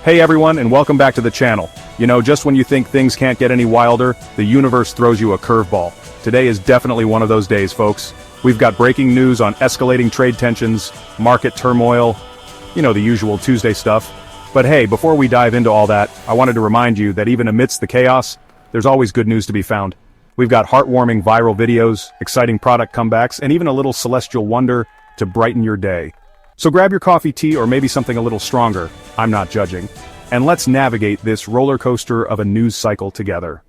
Hey everyone, and welcome back to the channel. You know, just when you think things can't get any wilder, the universe throws you a curveball. Today is definitely one of those days, folks. We've got breaking news on escalating trade tensions, market turmoil, you know, the usual Tuesday stuff. But hey, before we dive into all that, I wanted to remind you that even amidst the chaos, there's always good news to be found. We've got heartwarming viral videos, exciting product comebacks, and even a little celestial wonder to brighten your day. So grab your coffee, tea, or maybe something a little stronger, I'm not judging, and let's navigate this roller coaster of a news cycle together.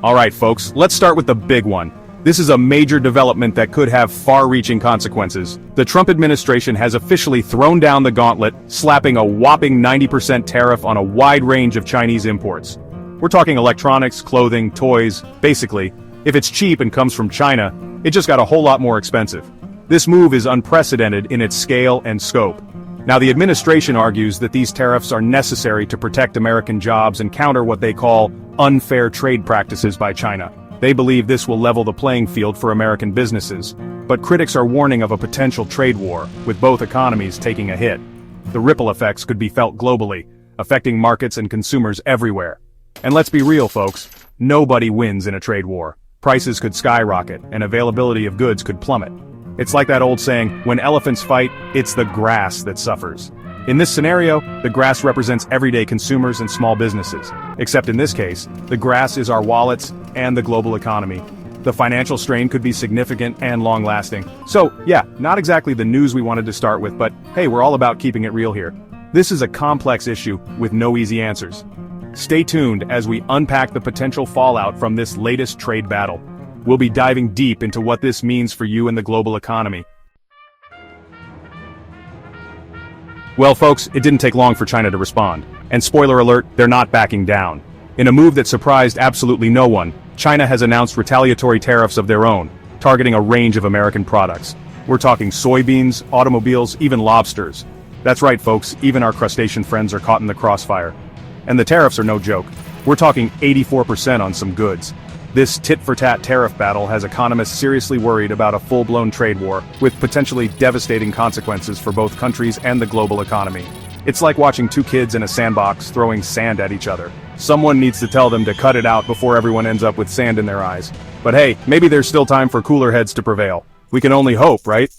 Alright folks, let's start with the big one. This is a major development that could have far-reaching consequences. The Trump administration has officially thrown down the gauntlet, slapping a whopping 90% tariff on a wide range of Chinese imports. We're talking electronics, clothing, toys, basically. If it's cheap and comes from China, it just got a whole lot more expensive. This move is unprecedented in its scale and scope. Now the administration argues that these tariffs are necessary to protect American jobs and counter what they call unfair trade practices by China. They believe this will level the playing field for American businesses. But critics are warning of a potential trade war, with both economies taking a hit. The ripple effects could be felt globally, affecting markets and consumers everywhere. And let's be real, folks, nobody wins in a trade war. Prices could skyrocket, and availability of goods could plummet. It's like that old saying, when elephants fight, it's the grass that suffers. In this scenario, the grass represents everyday consumers and small businesses. Except in this case, the grass is our wallets and the global economy. The financial strain could be significant and long-lasting. So, yeah, not exactly the news we wanted to start with, but hey, we're all about keeping it real here. This is a complex issue with no easy answers. Stay tuned as we unpack the potential fallout from this latest trade battle. We'll be diving deep into what this means for you and the global economy. Well folks, it didn't take long for China to respond. And spoiler alert, they're not backing down. In a move that surprised absolutely no one, China has announced retaliatory tariffs of their own, targeting a range of American products. We're talking soybeans, automobiles, even lobsters. That's right folks, even our crustacean friends are caught in the crossfire. And the tariffs are no joke. We're talking 84% on some goods. This tit-for-tat tariff battle has economists seriously worried about a full-blown trade war, with potentially devastating consequences for both countries and the global economy. It's like watching two kids in a sandbox throwing sand at each other. Someone needs to tell them to cut it out before everyone ends up with sand in their eyes. But hey, maybe there's still time for cooler heads to prevail. We can only hope, right?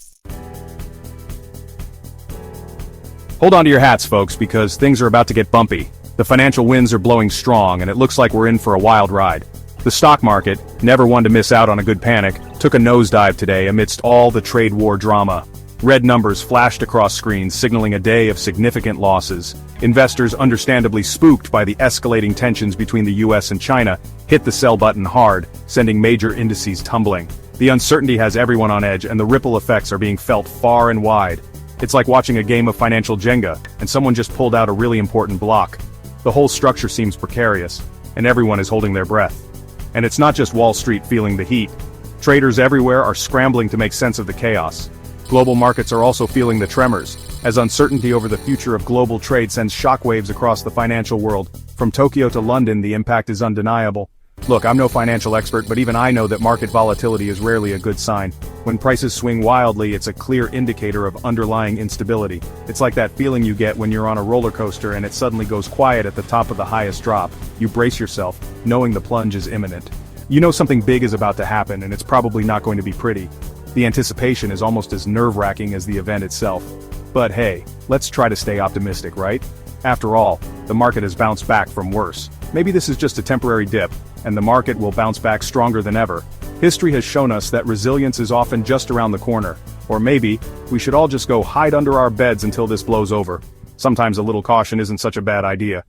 Hold on to your hats, folks, because things are about to get bumpy. The financial winds are blowing strong, and it looks like we're in for a wild ride. The stock market, never one to miss out on a good panic, took a nosedive today amidst all the trade war drama. Red numbers flashed across screens, signaling a day of significant losses. Investors, understandably spooked by the escalating tensions between the US and China, hit the sell button hard, sending major indices tumbling. The uncertainty has everyone on edge, and the ripple effects are being felt far and wide. It's like watching a game of financial Jenga, and someone just pulled out a really important block. The whole structure seems precarious, and everyone is holding their breath. And it's not just Wall Street feeling the heat. Traders everywhere are scrambling to make sense of the chaos. Global markets are also feeling the tremors, as uncertainty over the future of global trade sends shockwaves across the financial world. From Tokyo to London, the impact is undeniable. Look, I'm no financial expert, but even I know that market volatility is rarely a good sign. When prices swing wildly, it's a clear indicator of underlying instability. It's like that feeling you get when you're on a roller coaster and it suddenly goes quiet at the top of the highest drop. You brace yourself, knowing the plunge is imminent. You know something big is about to happen, and it's probably not going to be pretty. The anticipation is almost as nerve-wracking as the event itself. But hey, let's try to stay optimistic, right? After all, the market has bounced back from worse. Maybe this is just a temporary dip, and the market will bounce back stronger than ever. History has shown us that resilience is often just around the corner. Or maybe, we should all just go hide under our beds until this blows over. Sometimes a little caution isn't such a bad idea.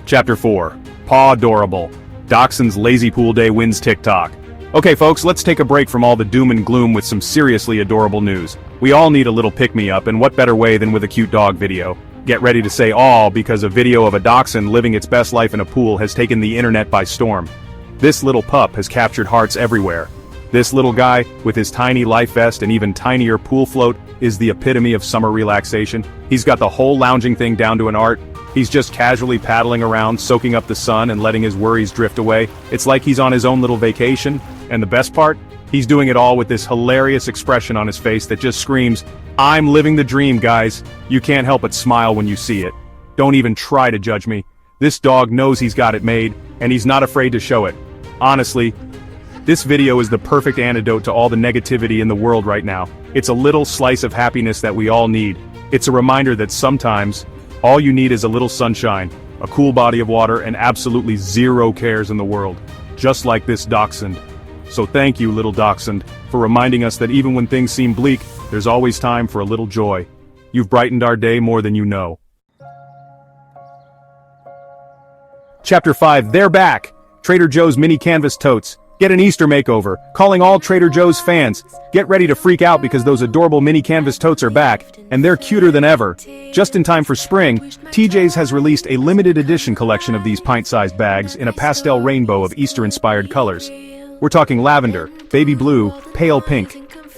Chapter 4. Paw Adorable. Dachshund's Lazy Pool Day wins TikTok. Okay folks, let's take a break from all the doom and gloom with some seriously adorable news. We all need a little pick-me-up, and what better way than with a cute dog video. Get ready to say all, because a video of a dachshund living its best life in a pool has taken the internet by storm. This little pup has captured hearts everywhere. This little guy, with his tiny life vest and even tinier pool float, is the epitome of summer relaxation. He's got the whole lounging thing down to an art. He's just casually paddling around, soaking up the sun and letting his worries drift away. It's like he's on his own little vacation. And the best part? He's doing it all with this hilarious expression on his face that just screams, "I'm living the dream, guys." You can't help but smile when you see it. Don't even try to judge me. This dog knows he's got it made, and he's not afraid to show it. Honestly, this video is the perfect antidote to all the negativity in the world right now. It's a little slice of happiness that we all need. It's a reminder that sometimes, all you need is a little sunshine, a cool body of water, and absolutely zero cares in the world. Just like this dachshund. So thank you, little dachshund, for reminding us that even when things seem bleak, there's always time for a little joy. You've brightened our day more than you know. Chapter 5, They're back! Trader Joe's mini canvas totes. Get an Easter makeover. Calling all Trader Joe's fans. Get ready to freak out because those adorable mini canvas totes are back, and they're cuter than ever. Just in time for spring, TJ's has released a limited edition collection of these pint-sized bags in a pastel rainbow of Easter-inspired colors. We're talking lavender, baby blue, pale pink.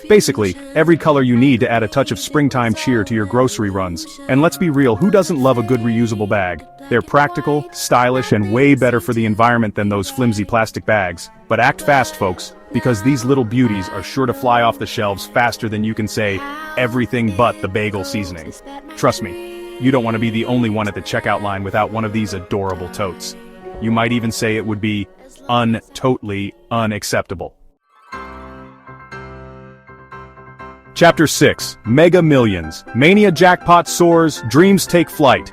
Basically, every color you need to add a touch of springtime cheer to your grocery runs. And let's be real, who doesn't love a good reusable bag? They're practical, stylish, and way better for the environment than those flimsy plastic bags. But act fast, folks, because these little beauties are sure to fly off the shelves faster than you can say everything but the bagel seasoning. Trust me, you don't want to be the only one at the checkout line without one of these adorable totes. You might even say it would be totally unacceptable. Chapter 6, Mega Millions. Mania jackpot soars, dreams take flight.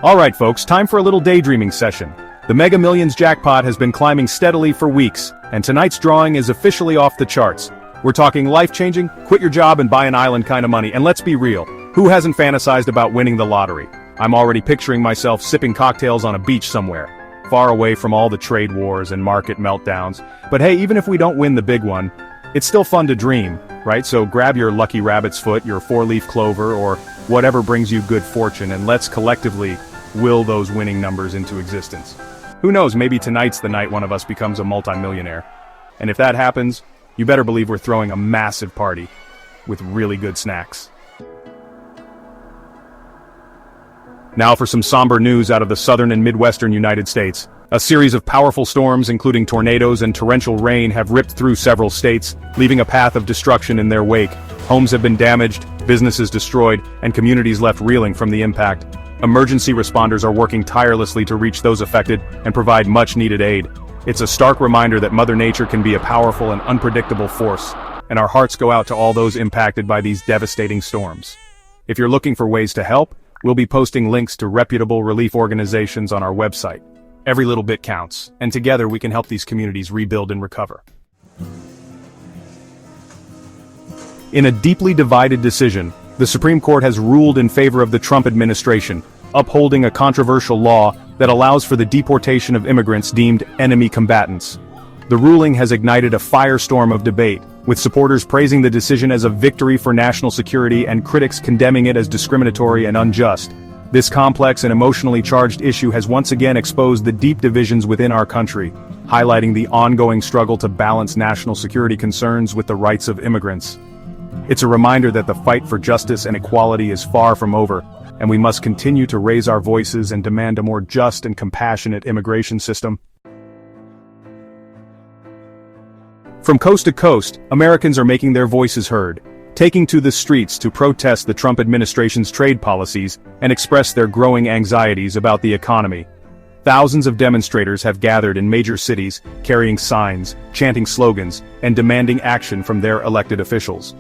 Alright folks, time for a little daydreaming session. The Mega Millions jackpot has been climbing steadily for weeks, and tonight's drawing is officially off the charts. We're talking life-changing, quit your job and buy an island kind of money, and let's be real, who hasn't fantasized about winning the lottery? I'm already picturing myself sipping cocktails on a beach somewhere, far away from all the trade wars and market meltdowns. But hey, even if we don't win the big one, it's still fun to dream, right? So grab your lucky rabbit's foot, your four-leaf clover, or whatever brings you good fortune, and let's collectively will those winning numbers into existence. Who knows, maybe tonight's the night one of us becomes a multimillionaire. And if that happens, you better believe we're throwing a massive party with really good snacks. Now for some somber news out of the southern and midwestern United States. A series of powerful storms, including tornadoes and torrential rain, have ripped through several states, leaving a path of destruction in their wake. Homes have been damaged, businesses destroyed, and communities left reeling from the impact. Emergency responders are working tirelessly to reach those affected and provide much-needed aid. It's a stark reminder that Mother Nature can be a powerful and unpredictable force, and our hearts go out to all those impacted by these devastating storms. If you're looking for ways to help, we'll be posting links to reputable relief organizations on our website. Every little bit counts, and together we can help these communities rebuild and recover. In a deeply divided decision, the Supreme Court has ruled in favor of the Trump administration, upholding a controversial law that allows for the deportation of immigrants deemed enemy combatants. The ruling has ignited a firestorm of debate, with supporters praising the decision as a victory for national security and critics condemning it as discriminatory and unjust. This complex and emotionally charged issue has once again exposed the deep divisions within our country, highlighting the ongoing struggle to balance national security concerns with the rights of immigrants. It's a reminder that the fight for justice and equality is far from over, and we must continue to raise our voices and demand a more just and compassionate immigration system. From coast to coast, Americans are making their voices heard, taking to the streets to protest the Trump administration's trade policies and express their growing anxieties about the economy. Thousands of demonstrators have gathered in major cities, carrying signs, chanting slogans, and demanding action from their elected officials.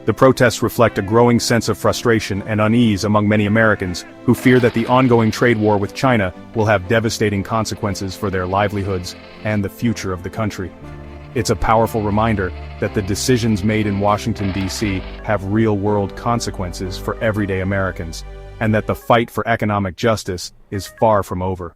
The protests reflect a growing sense of frustration and unease among many Americans who fear that the ongoing trade war with China will have devastating consequences for their livelihoods and the future of the country. It's a powerful reminder that the decisions made in Washington, D.C. have real-world consequences for everyday Americans, and that the fight for economic justice is far from over.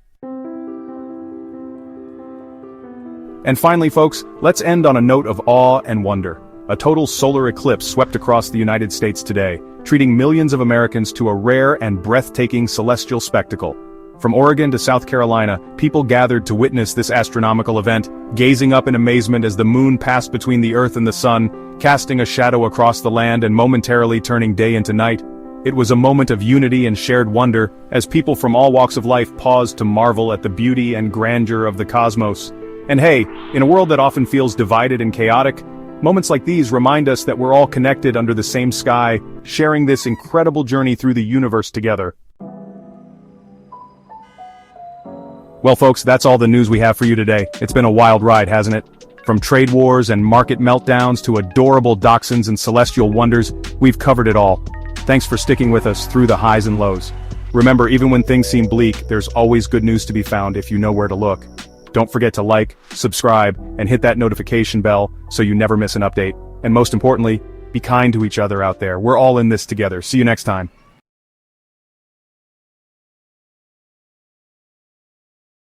And finally, folks, let's end on a note of awe and wonder. A total solar eclipse swept across the United States today, treating millions of Americans to a rare and breathtaking celestial spectacle. From Oregon to South Carolina, people gathered to witness this astronomical event, gazing up in amazement as the moon passed between the earth and the sun, casting a shadow across the land and momentarily turning day into night. It was a moment of unity and shared wonder, as people from all walks of life paused to marvel at the beauty and grandeur of the cosmos. And hey, in a world that often feels divided and chaotic, Moments like these remind us that we're all connected under the same sky, sharing this incredible journey through the universe together. Well folks, that's all the news we have for you today. It's been a wild ride, hasn't it? From trade wars and market meltdowns to adorable dachshunds and celestial wonders, we've covered it all. Thanks for sticking with us through the highs and lows. Remember, even when things seem bleak, there's always good news to be found if you know where to look. Don't forget to like, subscribe, and hit that notification bell so you never miss an update. And most importantly, be kind to each other out there. We're all in this together. See you next time.